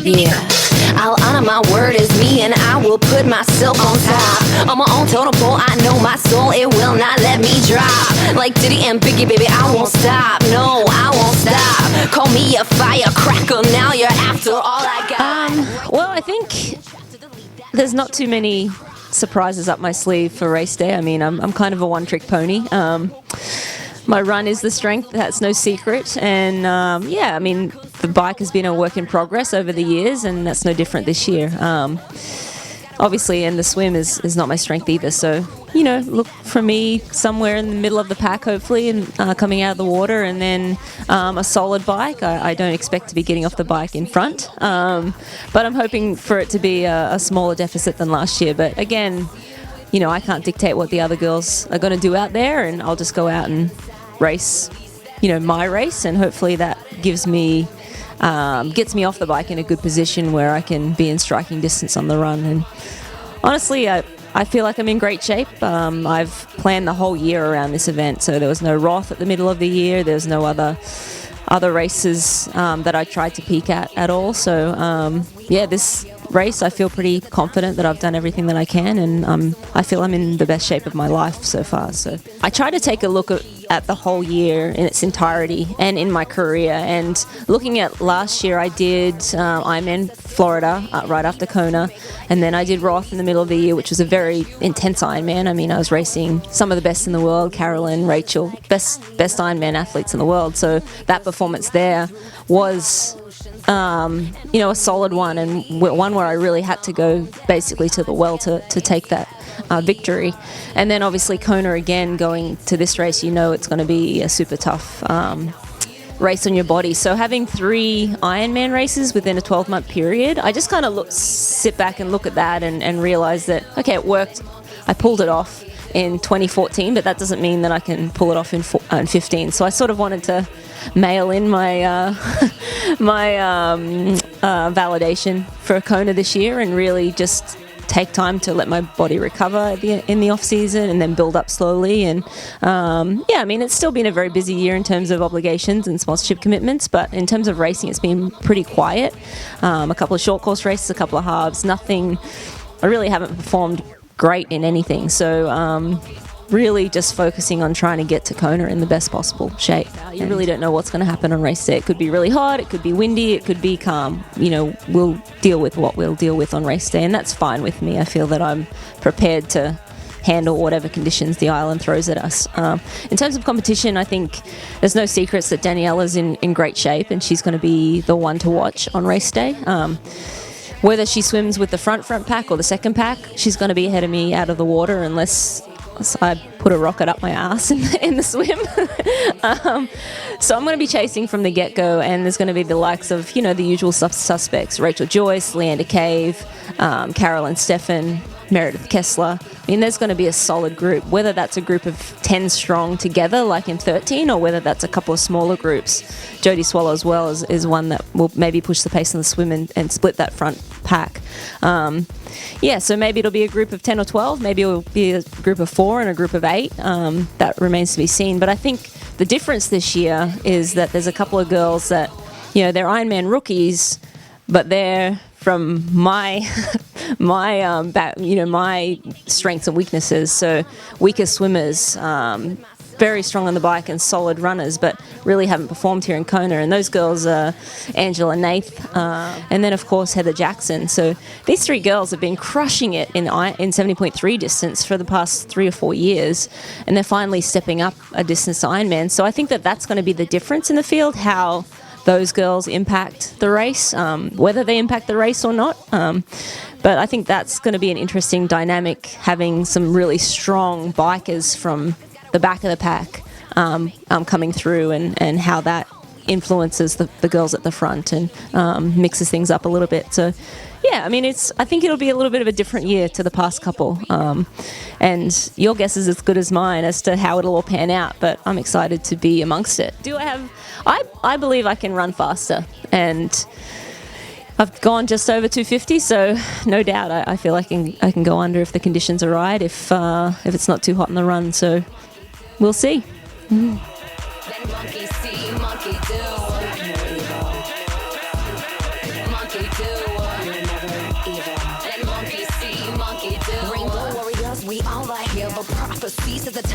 Yeah, I'll honor my word as me, and I will put myself on top. On my own totem pole, I know my soul, it will not let me drop. Like Diddy and Biggie, baby, I won't stop. No, I won't stop. Call me a firecracker, now you're after all I got. Well, I think there's not too many surprises up my sleeve for race day. I mean, I'm kind of a one-trick pony. My run is the strength, that's no secret. And yeah, I mean, the bike has been a work in progress over the years, and that's no different this year. Obviously, and the swim is not my strength either. So, you know, look for me somewhere in the middle of the pack, hopefully, and coming out of the water, and then a solid bike. I don't expect to be getting off the bike in front, but I'm hoping for it to be a smaller deficit than last year. But again, you know, I can't dictate what the other girls are going to do out there, and I'll just go out and race, you know, my race, and hopefully that gives me gets me off the bike in a good position where I can be in striking distance on the run. And honestly, I feel like I'm in great shape. I've planned the whole year around this event, so there was no Roth at the middle of the year. There's no other races that I tried to peak at all. So yeah, this race, I feel pretty confident that I've done everything that I can, and I feel I'm in the best shape of my life so far. So I try to take a look at the whole year in its entirety and in my career. And looking at last year, I did Ironman Florida right after Kona, and then I did Roth in the middle of the year, which was a very intense Ironman. I mean, I was racing some of the best in the world, Carolyn, Rachel, best Ironman athletes in the world. So that performance there was you know, a solid one, and one where I really had to go basically to the well to take that victory. And then obviously Kona again, going to this race, you know it's going to be a super tough race on your body. So having 3 Ironman races within a 12-month period, I just kind of sit back and look at that and realize that, okay, it worked. I pulled it off in 2014, but that doesn't mean that I can pull it off in 15. So I sort of wanted to mail in my validation for Kona this year, and really just take time to let my body recover in the off season, and then build up slowly. And yeah, I mean, it's still been a very busy year in terms of obligations and sponsorship commitments, but in terms of racing, it's been pretty quiet. A couple of short course races, a couple of halves, nothing. I really haven't performed great in anything. So really just focusing on trying to get to Kona in the best possible shape. You really don't know what's going to happen on race day. It could be really hot, it could be windy, it could be calm. You know, we'll deal with what we'll deal with on race day, and that's fine with me. I feel that I'm prepared to handle whatever conditions the island throws at us. In terms of competition, I think there's no secrets that Daniela's in great shape, and she's going to be the one to watch on race day. Whether she swims with the front pack or the second pack, she's going to be ahead of me out of the water unless I put a rocket up my ass in the swim. So I'm going to be chasing from the get-go, and there's going to be the likes of, you know, the usual suspects: Rachel Joyce, Leander Cave, Carolyn Steffen, Meredith Kessler. I mean, there's going to be a solid group, whether that's a group of 10 strong together like in 13, or whether that's a couple of smaller groups. Jodie Swallow as well is one that will maybe push the pace on the swim and split that front pack. Yeah, so maybe it'll be a group of 10 or 12, maybe it'll be a group of 4 and a group of 8. That remains to be seen. But I think the difference this year is that there's a couple of girls that, you know, they're Ironman rookies, but they're from my my strengths and weaknesses. So weaker swimmers, very strong on the bike and solid runners, but really haven't performed here in Kona. And those girls are Angela Nath, and then of course Heather Jackson. So these 3 girls have been crushing it in 70.3 distance for the past 3 or 4 years, and they're finally stepping up a distance to Ironman. So I think that that's going to be the difference in the field, how those girls impact the race, whether they impact the race or not. But I think that's going to be an interesting dynamic, having some really strong bikers from the back of the pack coming through, and how that influences the girls at the front and mixes things up a little bit. So yeah, I mean, I think it'll be a little bit of a different year to the past couple, and your guess is as good as mine as to how it'll all pan out, but I'm excited to be amongst it. I believe I can run faster, and I've gone just over 250, so no doubt I feel I can go under if the conditions are right, if it's not too hot in the run. So we'll see. Monkey see, monkey do. Monkey do. proceeds as the time